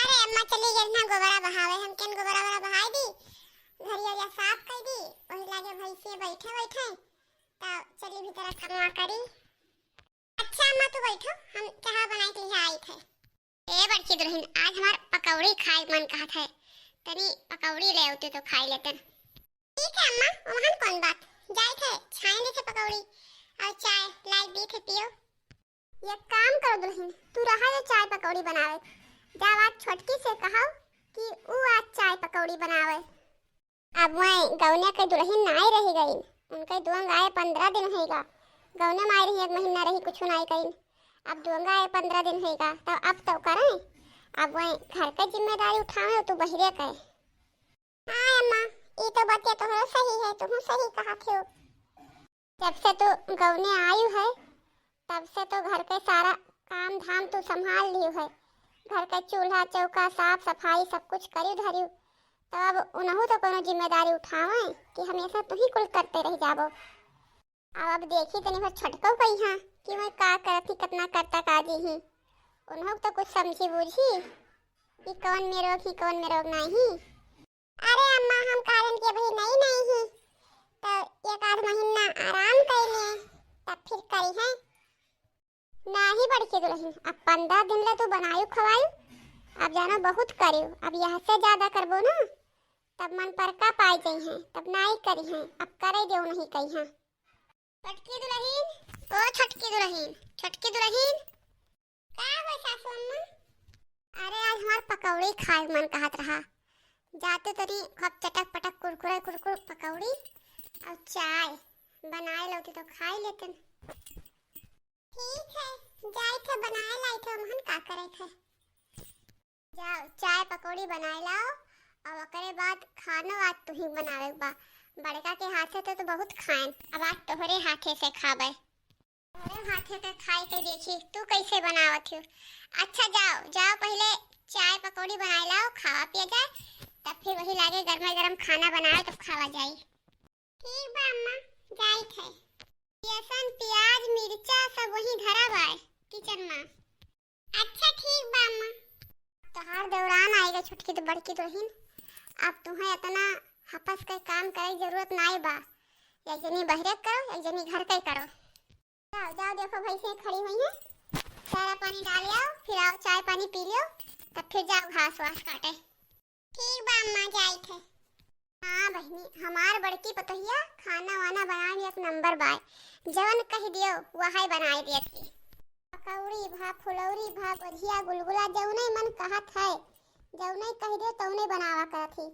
अरे अम्मा चली गई ना गोबरा बहावे, हम केन गोबरा वाला बहाई दी, घरिया साफ कर दी, वही लागे भैंसे बैठे बैठे तो चली भीतर कमवा करी। अच्छा अम्मा तू बैठो, हम चाह बनाई के लिए आई थे। ए बड़की दुल्हन, आज हमार पकौड़ी खाए मन कहत है, तनी पकौड़ी ले आते तो खाई लेते। ठीक है अम्मा, वहां कौन बात, जाए थे छाए दे थे पकौड़ी और चाय लाई दी थे पियो। ये काम करो दुल्हन, तू रहा ये चाय पकौड़ी बनावे, जब आज छोटकी से कहो कि ऊ आज चाय पकौड़ी बनावे। अब मैं गौने के दुल्हन नहीं रही गई, उनके दुआंग आए 15 दिन होगा, गौने में आई रही 1 महीना रही कुछ नहीं कहीं, अब दुआंग आए 15 दिन होगा, तो अब तो करें, अब मैं घर की जिम्मेदारी उठावे तो बहिरे कहे। हाँ अम्मा, ये तो बात तो सही है, तुम सही कहा थे। जब से तो गौने आई है तब से तो घर के सारा काम धाम तो संभाल लियो है, घर का चूल्हा चौका साफ सफाई सब कुछ करी धरी, तो अब उन्हों तो कोनो जिम्मेदारी उठावे कि हमेशा तू ही कुल करते रह जाबो। अब देखी तनी फिर छटको कही हाँ कि मैं का करती कितना करता काजी ही, उन्हों तो कुछ समझी बूझी कि कौन में रोग ही कौन में रोग नहीं। अरे अम्मा हम कारण के भाई नहीं ही, तो 1 आध महीना आराम कर लिए तब फिर करी है नहीं बड़की दुल्हन। अब 15 दिन ले तो बनायू खवायू, अब जानो बहुत करियो, अब यहाँ से ज्यादा करबो ना तब मन पर का पाई गई हैं, तब नहीं करी हैं, अब करे दो नहीं कही हैं। छटकी दुल्हन, ओ छटकी दुल्हन, छटकी दुल्हन का हो सासू अम्मा? अरे आज हमार पकौड़ी खाए मन कहत रहा, जाते तरी खूब चटक पटक कुरकुरे कुरकुर पकौड़ी और चाय बनाए लोती तो खाई लेते। ठीक है, जाए थे बनाए लाई थे, हमहन का करे थे। जाओ चाय पकौड़ी बनाए लाओ और ओकरे बाद खाना आज तू ही बनावे बा, बड़का के हाथे तो बहुत खाएं, अब आज तोहरे हाथे से खाबे, तोहरे हाथे के खाए के देखी तू कैसे बनावत हो। अच्छा जाओ जाओ पहले चाय पकौड़ी बनाए लाओ, खावा पिया जाए, तब फिर वही लागे गर्मा गर्म खाना बनाए तब खावा जाए। ठीक बा अम्मा, जाए थे लहसुन प्याज मिर्चा सब वही धरा बाय किचन में। अच्छा ठीक बा अम्मा। तोहार दौरान आएगा छुटकी तो बड़की दुल्हन, अब तुम्हें इतना हपस के काम करे जरूरत नहीं बा, एक जनी बहरे करो एक जनी घर के करो। जाओ जाओ देखो भैंसे खड़ी हुई हैं, सारा पानी डाल आओ, फिर आओ चाय पानी पी लो, तब फिर जाओ घास वास काटे। ठीक बा अम्मा, जाए थे। हाँ बहनी, हमार बड़की पतोहिया खाना वाना बनाने 1 नंबर बाय, जवन कह दियो वही बनाए दिए थी, पकौड़ी भा फुलौरी भा बढ़िया गुलगुला जौने मन कहत है जौने कह दियो तौने बनावा करत थी,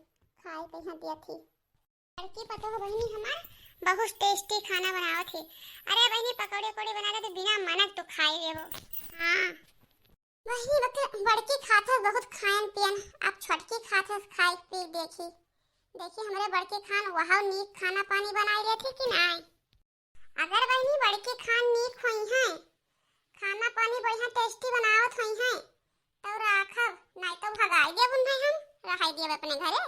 खाए कहाँ दिया थी। बड़की पतोह बहनी हमार बहुत टेस्टी खाना बनावत थी। अरे बहनी पकौड़ी पकौड़ी बना दे तो बिना मनक तो खाई लेबो। हाँ वही बड़की खाते बहुत खान पियन, अब छोटकी खाते खाई पी देखी देखी हमरे बड़के खान वहाँ नीक खाना पानी बनाई लेते कि नहीं। अगर बहनी बड़के खान नीक हुई हैं, खाना पानी बढ़िया टेस्टी बनावत हुई हैं, तो राखब नहीं तो भगाई देब उन्हें, हम रखाई देब अपने घरे।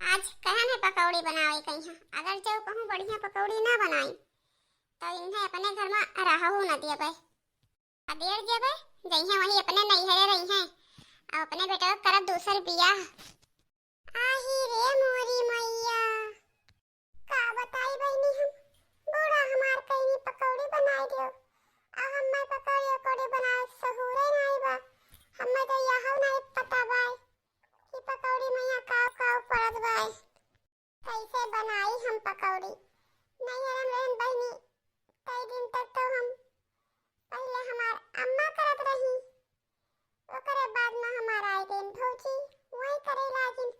आज कहन है पकौड़ी बनावे कहीं, अगर जो कहूँ बढ़िया पकौड़ी ना बनाई तो इन्हें अपने घर में रहू न देबे, अदेर देबे जइहे वही अपने नैहरे रही हैं और अपने बेटा करब दूसर बियाह। आही रे मोरी मैया, का बताई बहनी हम, बूढ़ा हमार कहीं पकौड़ी बनाई दियो, अब हमें पकौड़ी बनाए सहूरे नहीं बा, हमें तो यह नहीं पता बाय कि पकौड़ी मैया काव काव पड़त बाय, कैसे बनाई हम पकौड़ी नहीं हरम रहन बहनी। कई दिन तक तो हम पहले हमार अम्मा करत रही, ओकरे बाद में हमार आई दिन भौजी वही करे लागिन,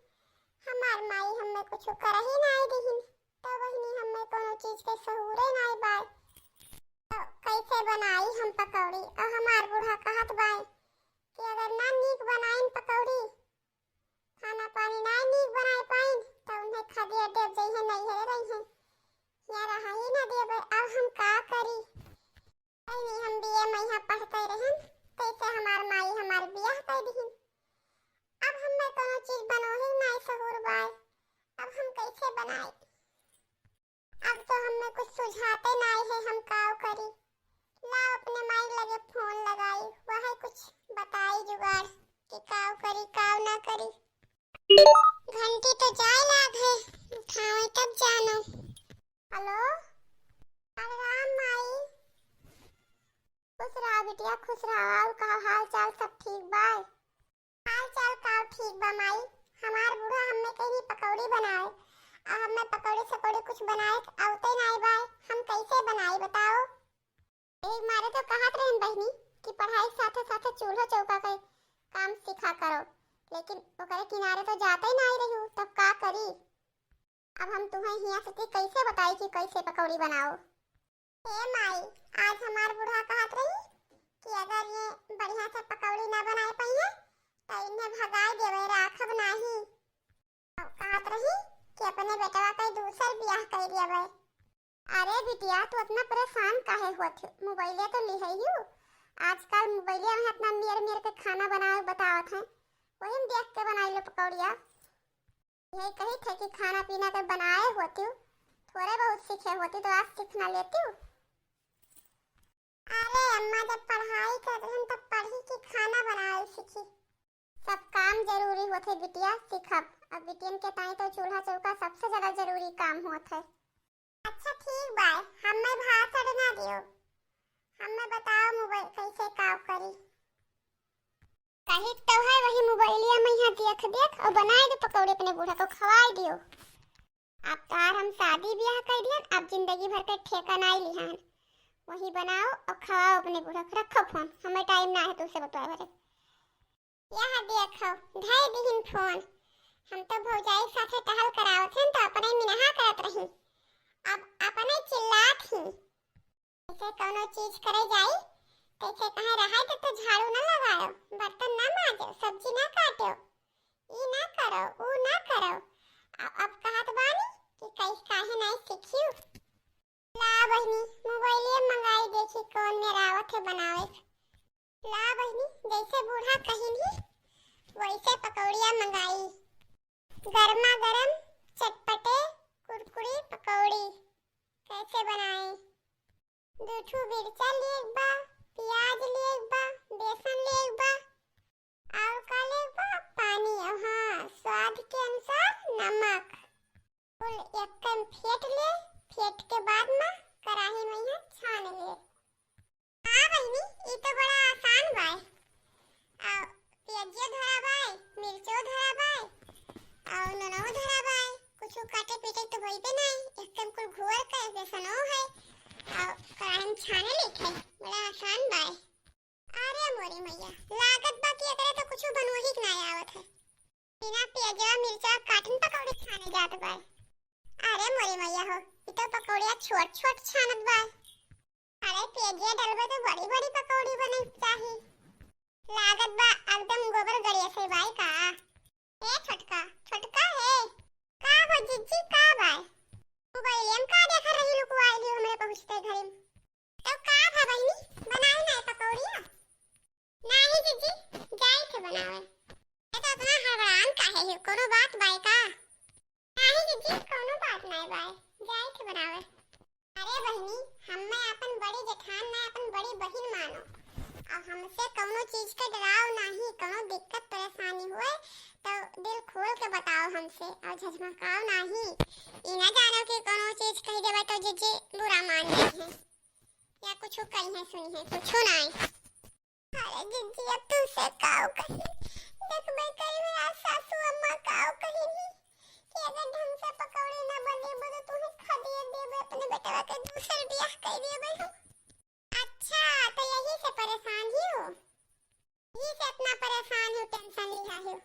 हमार माई हमें कुछ कर ही नहीं दीहिन, तो बहनी हमें कोनो चीज के सहूरे नहीं बाय, तो कैसे बनाई हम पकौड़ी। और हमार बूढ़ा कहत बाय कि अगर ना नीक बनाइन पकौड़ी, खाना पानी ना नीक बनाए पाइन तो उन्हें खदिया देव जइहे नहीं रही हैं, या रहा ही ना देबे। अब हम का करी, बहनी हम बीए मैया पढ़ते रहन, कैसे हमार माई हमार बियाह कर दीहिन, अब हमें कोनो चीज बनोही नहीं सहूर बाय, अब हम कैसे बनाए। अब तो हमें कुछ सुझाते नहीं है, हम काव करी, ला अपने माई लगे फोन लगाई, वह कुछ बताई जुगाड़। कि काव करी काव ना करी। घंटी तो जाए लाग है, उठावे तब जानो। हेलो, अरे राम माई, खुश रहा बिटिया, खुश रहा। और का हाल चाल सब ठीक बा? हाल चाल का ठीक बा माई। हमार बूढ़ा हमें कहीं पकौड़ी बनाए, अब हमें पकौड़ी सकौड़ी कुछ बनाए आवते नहीं बा। हम कैसे बनाई बताओ? एक मारे तो कहत रहन बहनी कि पढ़ाई साथे साथे चूल्हा चौका के काम सीखा करो, लेकिन ओकरे किनारे तो जाते ही नहीं रही। तब का करी? अब हम तुम्हें हिया से कैसे बताई कि कैसे पकौड़ी बनाओ? ए माई, आज हमार बूढ़ा कहत रही कि अगर ये बढ़िया से पकौड़ी ना बनाए पाइए तो इन्हें भगाए देवे, राखब नहीं। कहत रही कि अपने बेटवा का दूसर ब्याह कर देवे। अरे बिटिया, तू इतना परेशान काहे होत? मोबाइले तो लिहैयू। आजकल मोबाइले में इतना मेर के खाना बनाए बतावत है, वही देख के बनाई लो पकौड़िया। यही कही थे कि खाना पीना के बनाए होती, थोड़े बहुत सीखे होती तो आज सीख ना लेती। अरे अम्मा, जब पढ़ाई कर रही तब पढ़ी कि खाना बनाए सीखी। सब काम जरूरी होते बिटिया, सीखब। अब बिटियन के ताई तो चूल्हा चौका सबसे ज्यादा जरूरी काम होता है। अच्छा ठीक बा, हमें भाषण ना दियो, हमें बताओ मोबाइल कैसे काम करी। कहीं तो है वही मोबाइलिया में यहाँ देख देख और बनाए दे पकौड़े, अपने बूढ़ा को खवाई दियो। अब तार हम शादी ब्याह कर दिया, अब जिंदगी भर के ठेका नहीं लिहान। वही बनाओ और खवाओ अपने बूढ़ा को। रखो फोन, हमें टाइम ना है तुझसे बतवा भरे। यहाँ देखो ढाई दिन फोन, हम तो भौजाई साथे टहल करावत हैं तो अपने मिनहा करत रही। अब अपने चिल्लात ही ऐसे कोनो चीज करे जाई कैसे कहे रहा तो झाड़ू ना लगाओ, बर्तन ना मांजो, सब्जी ना काटो, ई ना करो ऊ ना करो। अब कहत बानी कि कैसे काहे नहीं सीखियो। ला बहनी, मोबाइल मंगाई देखी कौन मेरा आवत है बनावे। ला बहनी, जैसे बूढ़ा कहिनी वैसे पकौड़िया मंगाई। गर्मा गरम चटपटे कुरकुरी पकौड़ी कैसे बनाए? दूठू मिर्चा लिए बा, प्याज लिए बा, बेसन लिए बा, और का लिए बा पानी, और हाँ स्वाद के अनुसार नमक। कुल एकदम फेंट ले, फेंट के बाद में कढ़ाई में यहाँ छान ले। हाँ बहनी, ये तो बड़ा आसान बा। और प्याजियो धरा बाय, मिर्चो धरा बाय, और ननो धरा बाय। कुछ काटे पीटे तो भई पे नहीं, एकदम कुल घोल के बेसनो है और कढ़ाई में छाने लिखे। बड़ा आसान बा। अरे मोरी मैया, लागत बा कि एकरे तो कुछ बनवही के नहीं आवत है। बिना प्याजा मिर्चा काटन पकौड़े छाने जात बा। अरे मोरी मैया हो, ये तो पकौड़िया छोट छोट छानत बा। अरे प्याजिया डलबे तो बड़ी बड़ी पकौड़ी बने चाहिए। लागत बा एकदम गोबर गड़िया से बाई का। ए छोटका छोटका है का हो जिज्जी का बाय? मोबाइल में का देखा रही लुकवाई लियो हमरे पहुंचते घरे में। तो का भा बहनी, बनाई ना पकौड़िया? नहीं जिज्जी, जाई थे बनावे। ए तो इतना हड़बड़ान काहे है, कोनो बात बाय का? नहीं जिज्जी, कोनो बात नहीं बाय, जाई थे बनावे। अरे बहनी, हमें अपन बड़ी जेठान ने अपन बड़ी बहन मानो, और हमसे कोनो चीज का डराव नहीं। कोनो दिक्कत परेशानी हुए तो दिल खोल के बताओ हमसे, और झझमकाओ नहीं। ई ना जानो कि कोनो चीज कह देबे तो जिज्जी बुरा मान जाई है या कुछ कही है सुनी है, कुछ नहीं। अरे जिज्जी, अब तुमसे काओ कही देखबे करी मेरा सासू अम्मा काओ कही कि अगर ढंग से पकौड़ी ना बनेबे तो तुम्हें खदिए देबे, अपने बेटवा के दूसर ब्याह कर देबे हम। अच्छा, तो यही से परेशान ही हो? यही से इतना परेशान हो, टेंशन लिया हो?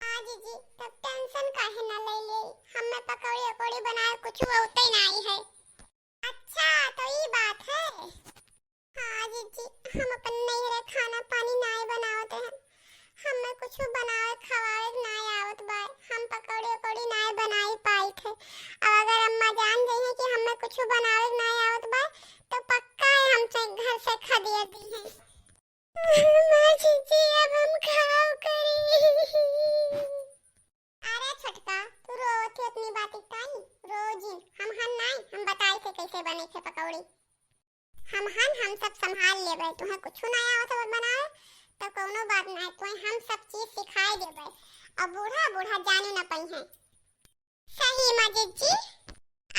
हाँ जीजी, तब टेंशन काहे ना ले ले, हमें पकौड़ी अकौड़ी बनाए कुछ होते ही नहीं है। अच्छा, तो ये बात है। हाँ जीजी, हम अपन नैहरे खाना पानी नहीं बनावत हैं, हमें कुछ बनावे खवावे नहीं आवत बा। हम पकौड़ी अकौड़ी नहीं बनाई पाई थे। अब अगर अम्मा जान गई है कि हमें कुछ बनावे नहीं आवत बा तो पक्का है हमसे घर से खदिया दी है। माँ जीजी, अब हम खाओ करी। अरे छोटका, तू रोती अपनी बातें काई? रोजी हम नहीं, हम बताई थे कैसे बने थे पकौड़ी। हम सब संभाल लेबे, तुम्हें कुछ नहीं आवत है बनावे तो कोनो बात ना है, कोई हम सब चीज सिखाए देबे। अब बूढ़ा बूढ़ा जाने न पई है। सही माजिद जी।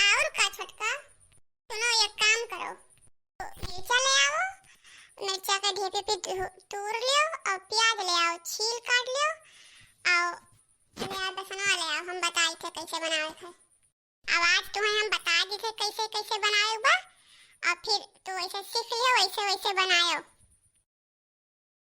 और का छोटका, सुनो एक काम करो, मिर्चा ले आओ, मिर्चा का ढेपे पे तूर लियो और प्याज ले आओ, छील काट लियो और प्याज बसनवा ले आओ। हम बताई थे कैसे बनाए थे। अब आज तुम्हें हम बता दी थे कैसे कैसे बनाए बा, और फिर तो वैसे सीख लियो, वैसे वैसे बनायो।